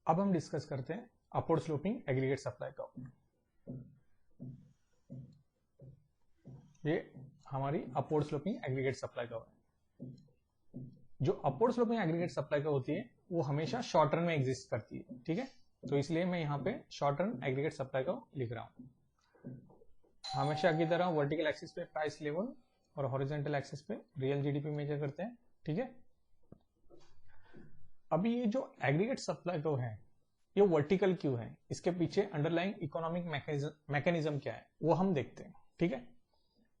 अब हम डिस्कस करते हैं अपवर्ड स्लोपिंग एग्रीगेट सप्लाई का। ये हमारी अपवर्ड स्लोपिंग एग्रीगेट सप्लाई का है। जो अपवर्ड स्लोपिंग एग्रीगेट सप्लाई का होती है वो हमेशा शॉर्ट रन में एग्जिस्ट करती है, ठीक है। तो इसलिए मैं यहाँ पे शॉर्ट रन एग्रीगेट सप्लाई का लिख रहा हूँ। हमेशा की तरह वर्टिकल एक्सिस पे प्राइस लेवल और हॉरिजॉन्टल एक्सिस पे रियल जीडीपी मेजर करते हैं, ठीक है। अभी ये जो एग्रीगेट सप्लाई का है ये वर्टिकल क्यों है, इसके पीछे अंडरलाइंग इकोनॉमिक मैकेनिज्म क्या है वो हम देखते हैं, ठीक है।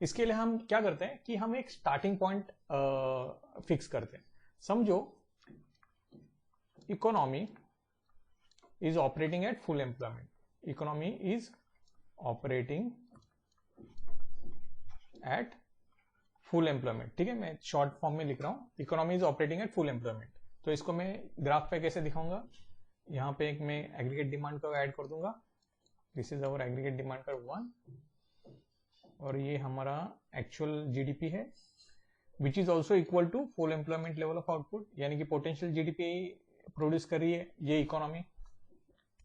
इसके लिए हम क्या करते हैं कि हम एक स्टार्टिंग पॉइंट फिक्स करते हैं। समझो economy is operating at full employment, economy is operating at full employment, ठीक है। मैं शॉर्ट फॉर्म में लिख रहा हूं, economy is operating at full employment. तो इसको मैं ग्राफ पे कैसे दिखाऊंगा, यहाँ पे एक मैं एग्रीगेट डिमांड का ऐड कर दूंगा। This is our aggregate demand कर 1 और ये हमारा एक्चुअल जीडीपी है which is also equal to full employment level of output, यानी कि पोटेंशियल जीडीपी प्रोड्यूस कर रही है ये economy,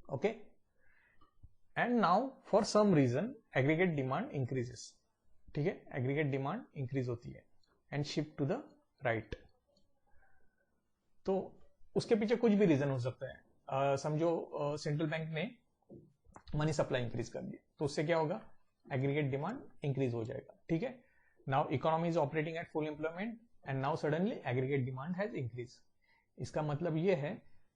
okay. And now for some reason aggregate demand increases, ठीक है। एग्रीगेट डिमांड इंक्रीज होती है and shift to the right. तो उसके पीछे कुछ भी रीजन हो सकता है। समझो सेंट्रल बैंक ने मनी सप्लाई इंक्रीज कर दी तो उससे क्या होगा, एग्रीगेट डिमांड इंक्रीज हो जाएगा, ठीक है। Now economy is operating at full employment and now suddenly aggregate demand has increase. इसका मतलब ये है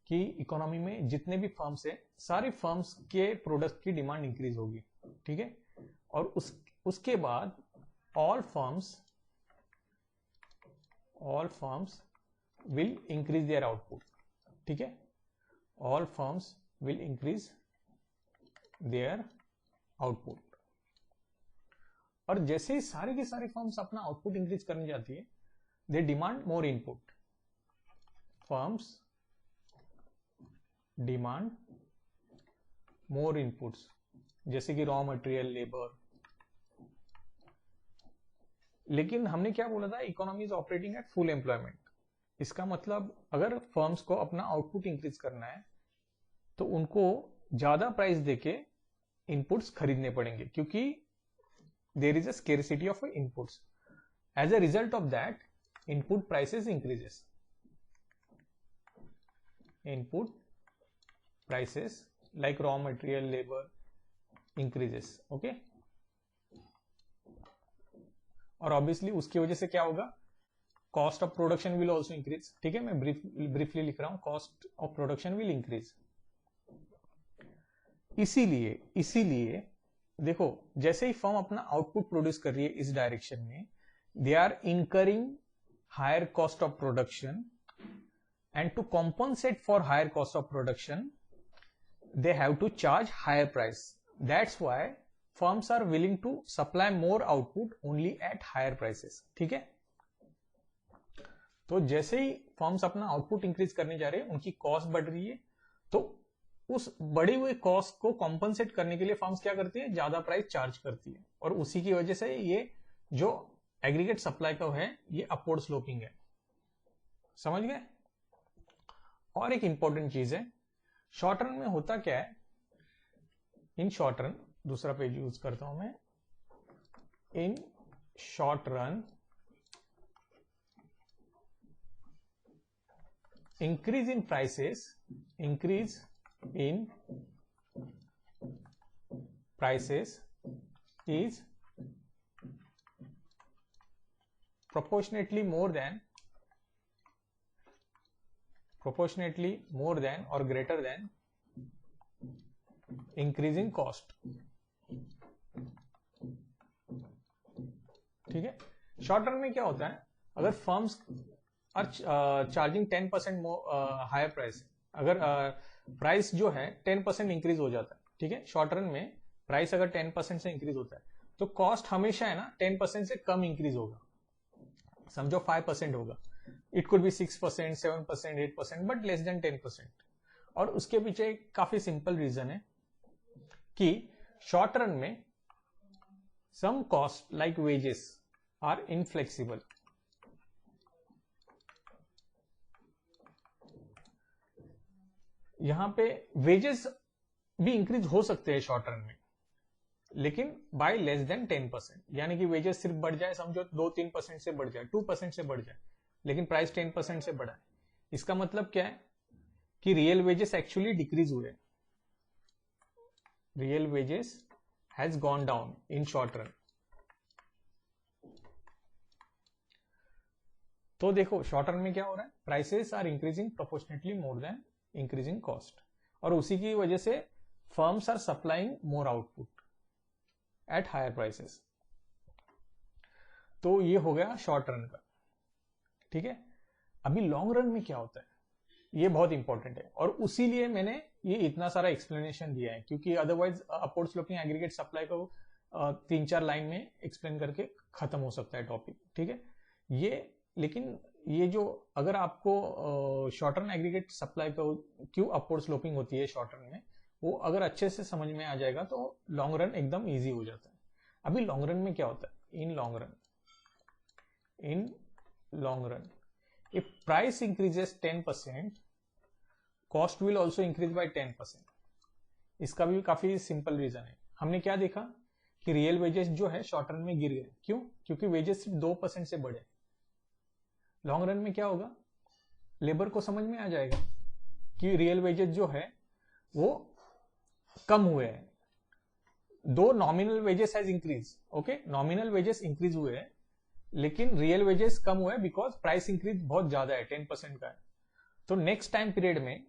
कि इकोनॉमी में जितने भी फर्म्स है सारे फर्म्स के प्रोडक्ट की डिमांड इंक्रीज होगी, ठीक है। और उसके बाद all firms will increase their output, ठीक है। all firms will increase their output। और जैसे ही सारे के सारे फर्म्स अपना आउटपुट इंक्रीज करने जाती है they demand more input, firms demand more inputs जैसे कि रॉ मटेरियल, लेबर। लेकिन हमने क्या बोला था, economy is operating at full employment. इसका मतलब अगर फर्म्स को अपना आउटपुट इंक्रीज करना है तो उनको ज्यादा प्राइस देके इनपुट्स खरीदने पड़ेंगे क्योंकि there is a scarcity of inputs. As a result of that input prices increases, input prices like raw material, labour increases, okay. और ऑब्वियसली उसकी वजह से क्या होगा, cost of production will also increase, ठीक है। मैं ब्रीफली लिख रहा हूं, cost of production will increase. इसीलिए देखो जैसे ही फर्म अपना आउटपुट प्रोड्यूस कर रही है इस डायरेक्शन में they are incurring higher cost of production and to compensate for higher cost of production they have to charge higher price. That's why firms are willing to supply more output only at higher prices, ठीक है। तो जैसे ही firms अपना output increase करने जा रहे हैं उनकी कॉस्ट बढ़ रही है, तो उस बढ़े हुए कॉस्ट को कॉम्पनसेट करने के लिए फर्म्स क्या करती है, ज्यादा प्राइस चार्ज करती है। और उसी की वजह से ये जो एग्रीगेट सप्लाई का है ये अपवर्ड स्लोपिंग है, समझ गए। और एक इंपॉर्टेंट चीज है, शॉर्ट रन में होता क्या है, इन शॉर्ट रन, दूसरा पेज यूज करता हूं मैं, इन short run increase in prices is proportionately more than or greater than increase in cost, ठीक है। शॉर्ट रन में क्या होता है, अगर फर्म्स चार्जिंग 10% हायर प्राइस, अगर प्राइस जो है 10% इंक्रीज हो जाता है, ठीक है। शॉर्ट रन में प्राइस अगर 10% से इंक्रीज होता है तो कॉस्ट हमेशा है ना 10% से कम इंक्रीज होगा। समझो 5% होगा, it could be 6%, 7%, 8%, but less than 10%। और उसके पीछे काफी सिंपल रीजन है कि शॉर्ट रन में some cost like wages are inflexible, यहाँ पे वेजेस भी इंक्रीज हो सकते हैं शॉर्ट रन में, लेकिन बाय लेस देन 10%, यानी कि वेजेस सिर्फ बढ़ जाए, समझो 2-3% से बढ़ जाए, 2% से बढ़ जाए, लेकिन प्राइस 10% से बढ़ा है। इसका मतलब क्या है कि रियल वेजेस एक्चुअली डिक्रीज हुए, real wages has gone down in short run. तो देखो शॉर्ट रन में क्या हो रहा है, prices are increasing proportionately more than increasing cost, और उसी की वजह से firms are supplying more output at higher prices. तो ये हो गया शॉर्ट रन का, ठीक है। अभी लॉन्ग रन में क्या होता है, ये बहुत इंपॉर्टेंट है, और उसीलिए मैंने ये इतना सारा एक्सप्लेनेशन दिया है, क्योंकि otherwise upward sloping aggregate supply को 3-4 लाइन में एक्सप्लेन करके खत्म हो सकता है टॉपिक, ठीक है। ये लेकिन ये जो अगर आपको शॉर्ट रन एग्रीगेट सप्लाई को क्यों अपवर्ड स्लोपिंग होती है शॉर्ट रन में, वो अगर अच्छे से समझ में आ जाएगा तो लॉन्ग रन एकदम इजी हो जाता है। अभी लॉन्ग रन में क्या होता है, in long run if price increases 10%, cost will also increase by 10%। इसका भी काफी सिंपल रीजन है। हमने क्या देखा कि रियल वेजेस जो है शॉर्ट रन में गिर गए, क्यों? क्योंकि वेजेस सिर्फ 2% से बढ़े। लॉन्ग रन में क्या होगा, लेबर को समझ में आ जाएगा कि रियल वेजेस जो है वो कम हुए हैं, दो nominal wages has increase, okay, nominal wages increase हुए हैं लेकिन रियल वेजेस कम हुए बिकॉज प्राइस इंक्रीज बहुत ज्यादा है, 10% का है। तो नेक्स्ट टाइम पीरियड में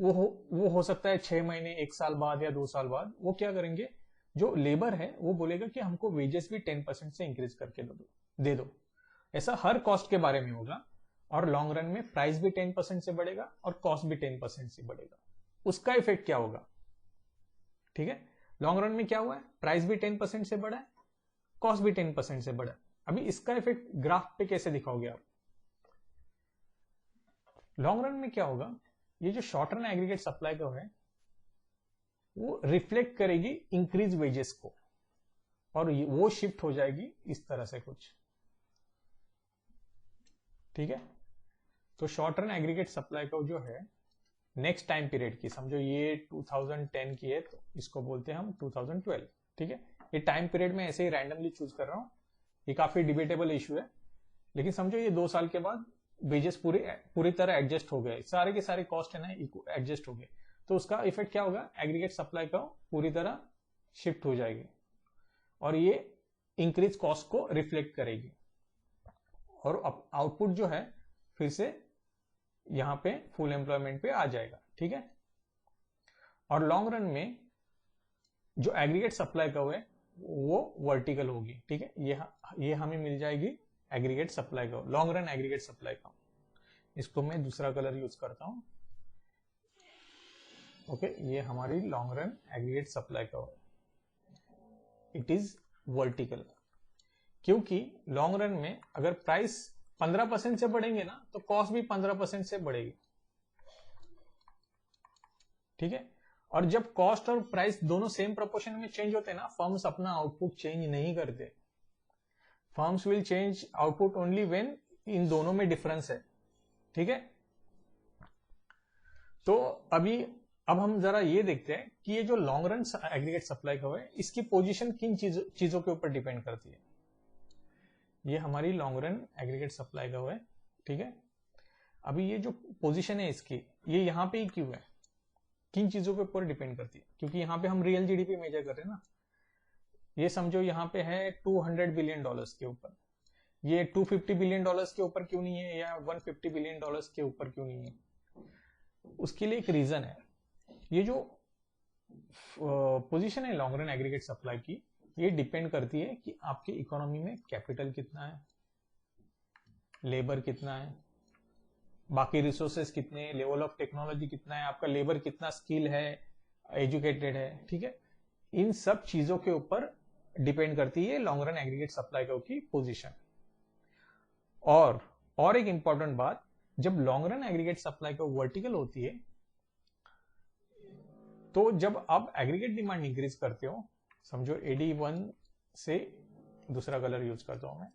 वो हो सकता है 6 महीने, 1 साल बाद या 2 साल बाद, वो क्या करेंगे, जो लेबर है वो बोलेगा कि हमको वेजेस भी 10% से इंक्रीज करके दे दो। ऐसा हर कॉस्ट के बारे में होगा, और लॉन्ग रन में प्राइस भी 10% से बढ़ेगा और कॉस्ट भी 10% से बढ़ेगा। उसका इफेक्ट क्या होगा, ठीक है। लॉन्ग रन में क्या हुआ है, प्राइस भी 10% से बढ़ा है, कॉस्ट भी 10% से बढ़ा है। अभी इसका इफेक्ट ग्राफ पे कैसे दिखाओगे आप? लॉन्ग रन में क्या होगा, ये जो शॉर्ट रन एग्रीगेट सप्लाई का है वो रिफ्लेक्ट करेगी इंक्रीज वेजेस को, और वो शिफ्ट हो जाएगी इस तरह से कुछ, ठीक है। तो शॉर्ट रन एग्रीगेट सप्लाई का जो है नेक्स्ट टाइम पीरियड की, समझो ये 2010 की है तो इसको बोलते हैं हम 2012, ठीक है। ये टाइम पीरियड में ऐसे ही रैंडमली चूज कर रहा हूं, ये काफी डिबेटेबल इशू है, लेकिन समझो ये 2 साल के बाद वेजेस पूरी तरह एडजस्ट हो गए, सारे के सारे कॉस्ट है ना एडजस्ट हो गए, तो उसका इफेक्ट क्या होगा, एग्रीगेट सप्लाई का पूरी तरह शिफ्ट हो जाएगी, और ये इंक्रीज कॉस्ट को रिफ्लेक्ट करेगी, और आउटपुट जो है फिर से यहां पे फुल एम्प्लॉयमेंट पे आ जाएगा, ठीक है। और लॉन्ग रन में जो एग्रीगेट सप्लाई का है वो वर्टिकल होगी, ठीक है। ये हमें मिल जाएगी एग्रीगेट सप्लाई का, लॉन्ग रन एग्रीगेट सप्लाई का। इसको मैं दूसरा कलर यूज करता हूं, ओके। ये हमारी लॉन्ग रन एग्रीगेट सप्लाई का है, इट इज वर्टिकल, क्योंकि लॉन्ग रन में अगर प्राइस 15% से बढ़ेंगे ना तो कॉस्ट भी 15% से बढ़ेगी, ठीक है। और जब कॉस्ट और प्राइस दोनों सेम प्रोपोर्शन में चेंज होते हैं ना, फर्म्स अपना आउटपुट चेंज नहीं करते, firms will change output only when in दोनों में डिफरेंस है, ठीक है। तो अब हम जरा ये देखते हैं कि ये जो लॉन्ग रन एग्रीगेट सप्लाई का है इसकी पोजीशन किन चीजों के ऊपर डिपेंड करती है। ये हमारी लॉन्ग रन एग्रीगेट सप्लाई का है, ठीक है। अभी ये जो पोजीशन है इसकी, ये यहाँ पे ही क्यों है, किन चीजों के ऊपर डिपेंड करती है, क्योंकि यहाँ पे हम रियल जीडीपी मेजर कर रहे हैं ना। ये समझो यहाँ पे है $200 बिलियन के ऊपर, ये $250 बिलियन के ऊपर क्यों नहीं है, या $150 बिलियन के ऊपर क्यों नहीं है। उसके लिए एक रीजन है, ये जो पोजीशन है लॉन्ग रन एग्रीगेट सप्लाई की, ये डिपेंड करती है कि आपकी इकोनॉमी में कैपिटल कितना है, लेबर कितना है, बाकी रिसोर्सेस कितने, लेवल ऑफ टेक्नोलॉजी कितना है, आपका लेबर कितना स्किल है, एजुकेटेड है, ठीक है। इन सब चीजों के ऊपर डिपेंड करती है लॉन्ग रन एग्रीगेट सप्लाई की पोजीशन। और एक इंपॉर्टेंट बात, जब लॉन्ग रन एग्रीगेट सप्लाई को वर्टिकल होती है तो जब आप एग्रीगेट डिमांड इंक्रीज करते हो, समझो AD1 से दूसरा कलर यूज करता हूं मैं,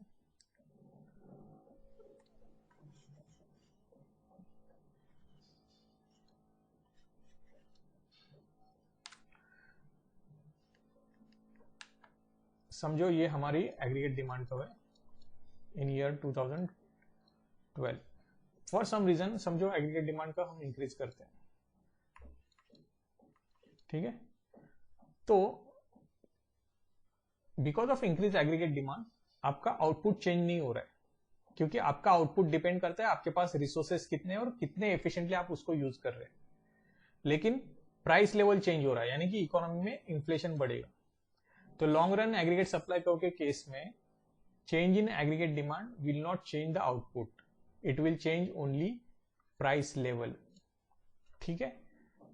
समझो ये हमारी एग्रीगेट डिमांड कब है इन ईयर 2012। फॉर सम रीजन समझो एग्रीगेट डिमांड का हम इंक्रीज करते हैं, ठीक है। तो because of increase aggregate demand आपका आउटपुट चेंज नहीं हो रहा है, क्योंकि आपका आउटपुट डिपेंड करता है आपके पास रिसोर्सेस कितने हैं और कितने एफिशिएंटली आप उसको यूज कर रहे हैं। लेकिन प्राइस लेवल चेंज हो रहा है, यानी कि इकोनॉमी में इन्फ्लेशन बढ़ेगा। तो long run aggregate supply curve के केस में change in aggregate demand will not change the output, it will change only price level, ठीक है।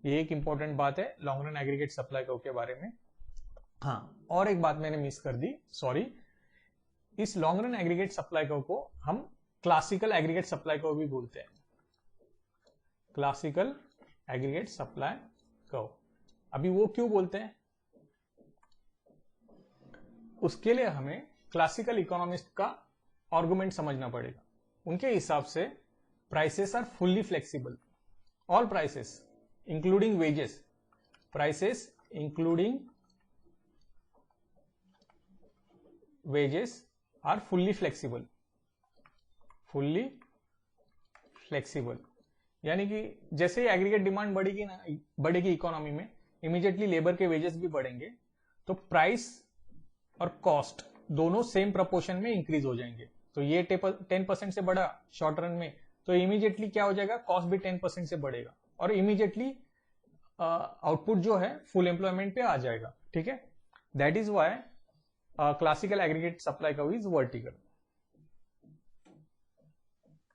ये एक इंपॉर्टेंट बात है long run aggregate supply curve के बारे में। हाँ, और एक बात मैंने मिस कर दी, सॉरी। इस long run aggregate supply curve को हम क्लासिकल एग्रीगेट सप्लाई कर्व भी बोलते हैं, क्लासिकल एग्रीगेट सप्लाई कर्व। अभी वो क्यों बोलते हैं, उसके लिए हमें क्लासिकल इकोनॉमिस्ट का आर्गुमेंट समझना पड़ेगा। उनके हिसाब से prices are fully flexible, all prices including wages, prices including wages are fully flexible, fully flexible. यानी कि जैसे ही एग्रीगेट डिमांड बढ़ेगी ना, बढ़ेगी इकोनॉमी में, इमीडिएटली लेबर के वेजेस भी बढ़ेंगे, तो प्राइस और कॉस्ट दोनों सेम प्रोपोर्शन में इंक्रीज हो जाएंगे। तो ये 10% से बढ़ा शॉर्ट रन में, तो इमीडिएटली क्या हो जाएगा, कॉस्ट भी 10% से बढ़ेगा और इमीडिएटली आउटपुट जो है फुल एम्प्लॉयमेंट पे आ जाएगा, ठीक है। That is why classical aggregate supply curve is vertical.